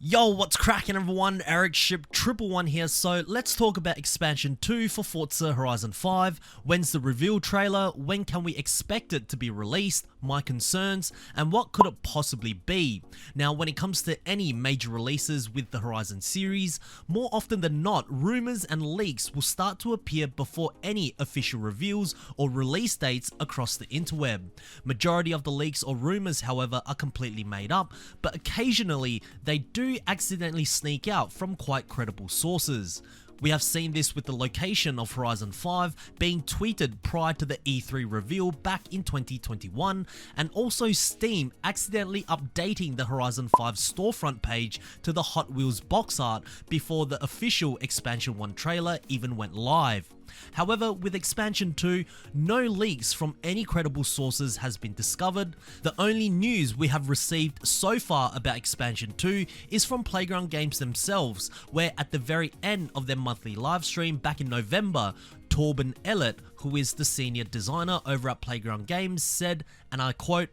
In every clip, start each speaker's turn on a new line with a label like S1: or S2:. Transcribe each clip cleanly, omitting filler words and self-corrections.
S1: Yo, what's cracking everyone? Ericship 111 here. So let's talk about expansion 2 for Forza Horizon 5. When's the reveal trailer? When can we expect it to be released? My concerns, and what could it possibly be? Now, when it comes to any major releases with the Horizon series, more often than not, rumors and leaks will start to appear before any official reveals or release dates across the interweb. Majority of the leaks or rumors, however, are completely made up, but occasionally they do accidentally sneak out from quite credible sources. We have seen this with the location of Horizon 5 being tweeted prior to the E3 reveal back in 2021, and also Steam accidentally updating the Horizon 5 storefront page to the Hot Wheels box art before the official Expansion 1 trailer even went live. However, with Expansion 2, no leaks from any credible sources has been discovered. The only news we have received so far about Expansion 2 is from Playground Games themselves, where at the very end of their monthly livestream back in November, Torben Ellet, who is the senior designer over at Playground Games, said, and I quote,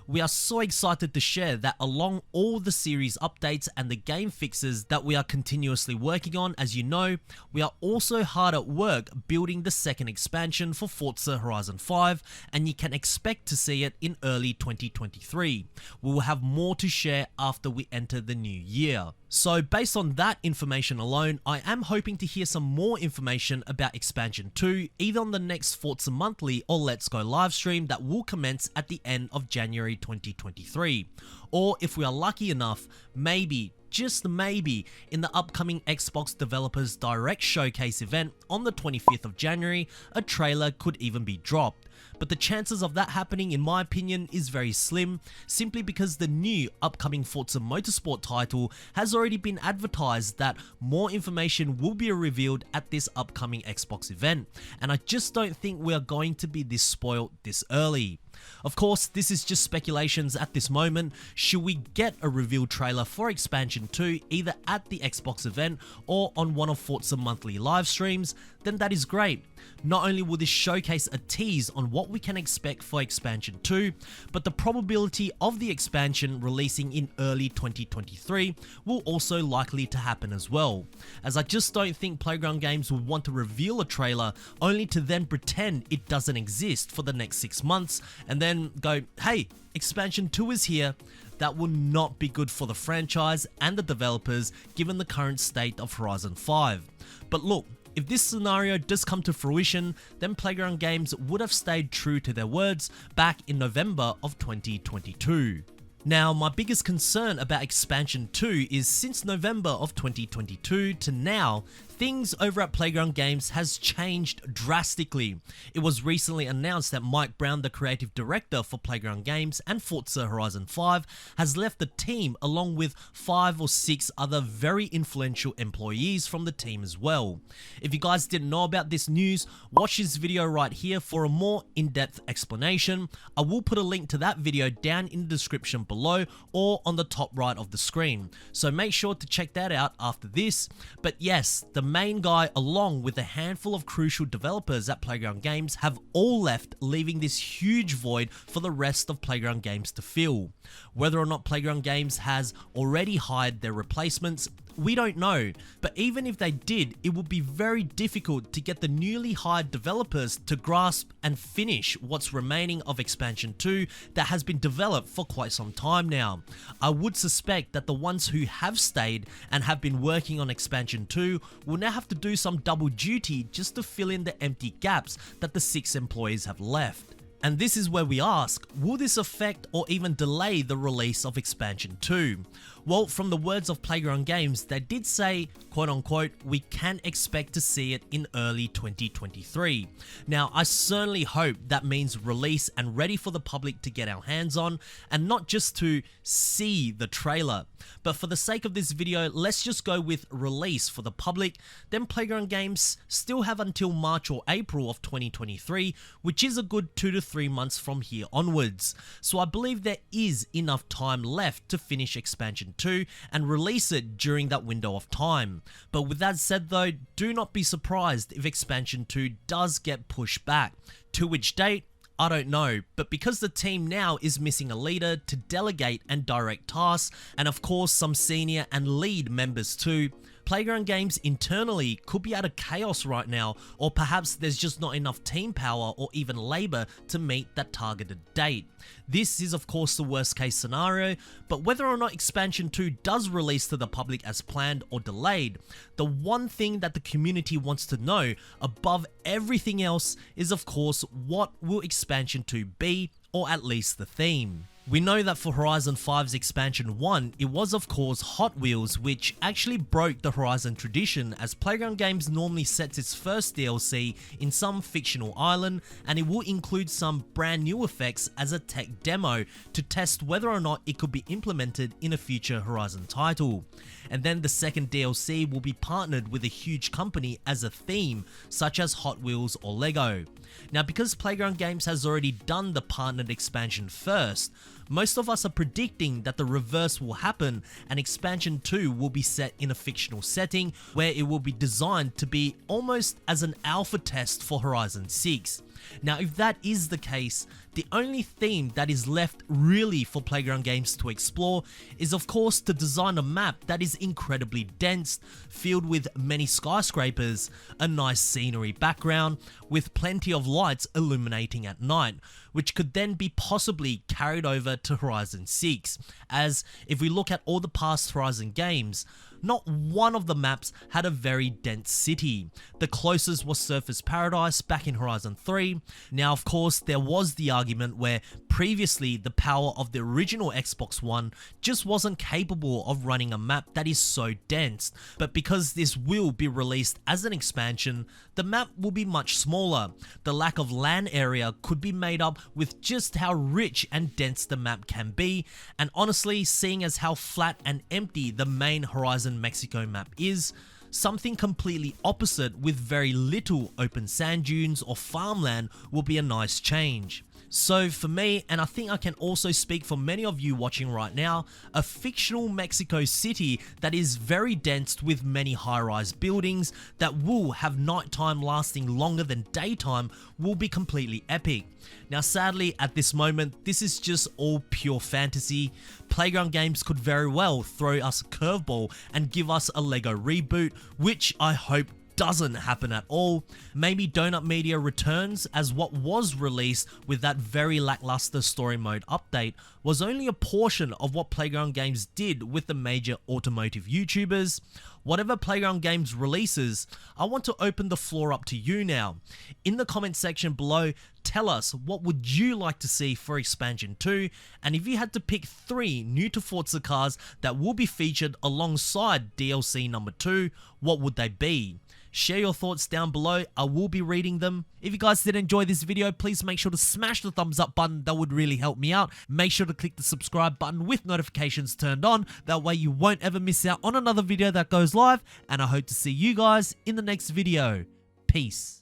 S1: "We are so excited to share that along all the series updates and the game fixes that we are continuously working on, as you know, we are also hard at work building the second expansion for Forza Horizon 5, and you can expect to see it in early 2023. We will have more to share after we enter the new year." So based on that information alone, I am hoping to hear some more information about Expansion 2, either on the next Forza Monthly or Let's Go livestream that will commence at the end of January 2023. Or if we are lucky enough, maybe, just maybe, in the upcoming Xbox Developers Direct Showcase event on the 25th of January, a trailer could even be dropped. But the chances of that happening, in my opinion, is very slim, simply because the new upcoming Forza Motorsport title has already been advertised that more information will be revealed at this upcoming Xbox event, and I just don't think we are going to be this spoiled this early. Of course, this is just speculations at this moment. Should we get a reveal trailer for Expansion 2 either at the Xbox event or on one of Forza monthly live streams, then that is great. Not only will this showcase a tease on what we can expect for Expansion 2, but the probability of the expansion releasing in early 2023 will also likely to happen as well, as I just don't think Playground Games would want to reveal a trailer only to then pretend it doesn't exist for the next 6 months and then go, hey, Expansion 2 is here. That will not be good for the franchise and the developers given the current state of Horizon 5. But look, if this scenario does come to fruition, then Playground Games would have stayed true to their words back in November of 2022. Now, my biggest concern about Expansion 2 is since November of 2022 to now, things over at Playground Games has changed drastically. It was recently announced that Mike Brown, the creative director for Playground Games and Forza Horizon 5, has left the team along with 5 or 6 other very influential employees from the team as well. If you guys didn't know about this news, watch this video right here for a more in-depth explanation. I will put a link to that video down in the description below or on the top right of the screen, so make sure to check that out after this. But yes, the main guy along with a handful of crucial developers at Playground Games have all left, leaving this huge void for the rest of Playground Games to fill. Whether or not Playground Games has already hired their replacements, we don't know, but even if they did, it would be very difficult to get the newly hired developers to grasp and finish what's remaining of Expansion 2 that has been developed for quite some time now. I would suspect that the ones who have stayed and have been working on Expansion 2 will now have to do some double duty just to fill in the empty gaps that the 6 employees have left. And this is where we ask, will this affect or even delay the release of Expansion 2? Well, from the words of Playground Games, they did say, quote unquote, we can expect to see it in early 2023. Now, I certainly hope that means release and ready for the public to get our hands on, and not just to see the trailer. But for the sake of this video, let's just go with release for the public. Then Playground Games still have until March or April of 2023, which is a good 2 to 3 months from here onwards. So I believe there is enough time left to finish Expansion 2 and release it during that window of time. But with that said though, do not be surprised if Expansion 2 does get pushed back. To which date, I don't know, but because the team now is missing a leader to delegate and direct tasks, and of course some senior and lead members too, Playground Games internally could be out of chaos right now, or perhaps there's just not enough team power or even labor to meet that targeted date. This is of course the worst case scenario, but whether or not Expansion 2 does release to the public as planned or delayed, the one thing that the community wants to know above everything else is of course what will Expansion 2 be, or at least the theme. We know that for Horizon 5's Expansion 1, it was of course Hot Wheels, which actually broke the Horizon tradition, as Playground Games normally sets its first DLC in some fictional island, and it will include some brand new effects as a tech demo to test whether or not it could be implemented in a future Horizon title. And then the second DLC will be partnered with a huge company as a theme, such as Hot Wheels or Lego. Now, because Playground Games has already done the partnered expansion first, most of us are predicting that the reverse will happen and Expansion 2 will be set in a fictional setting where it will be designed to be almost as an alpha test for Horizon 6. Now, if that is the case, the only theme that is left really for Playground Games to explore is of course to design a map that is incredibly dense, filled with many skyscrapers, a nice scenery background, with plenty of lights illuminating at night, which could then be possibly carried over to Horizon 6, as if we look at all the past Horizon games, not one of the maps had a very dense city. The closest was Surfers Paradise back in Horizon 3. Now of course there was the argument where previously the power of the original Xbox One just wasn't capable of running a map that is so dense, but because this will be released as an expansion, the map will be much smaller. The lack of land area could be made up with just how rich and dense the map can be, and honestly, seeing as how flat and empty the main Horizon Mexico map is, something completely opposite with very little open sand dunes or farmland will be a nice change. So for me, and I think I can also speak for many of you watching right now, a fictional Mexico City that is very dense with many high-rise buildings that will have nighttime lasting longer than daytime will be completely epic. Now sadly, at this moment, this is just all pure fantasy. Playground Games could very well throw us a curveball and give us a Lego reboot, which I hope doesn't happen at all. Maybe Donut Media returns, as what was released with that very lackluster story mode update was only a portion of what Playground Games did with the major automotive YouTubers. Whatever Playground Games releases, I want to open the floor up to you now. In the comment section below, tell us what would you like to see for Expansion 2, and if you had to pick 3 new to Forza cars that will be featured alongside DLC number 2, what would they be? Share your thoughts down below, I will be reading them. If you guys did enjoy this video, please make sure to smash the thumbs up button, that would really help me out. Make sure to click the subscribe button with notifications turned on, that way you won't ever miss out on another video that goes live, and I hope to see you guys in the next video. Peace.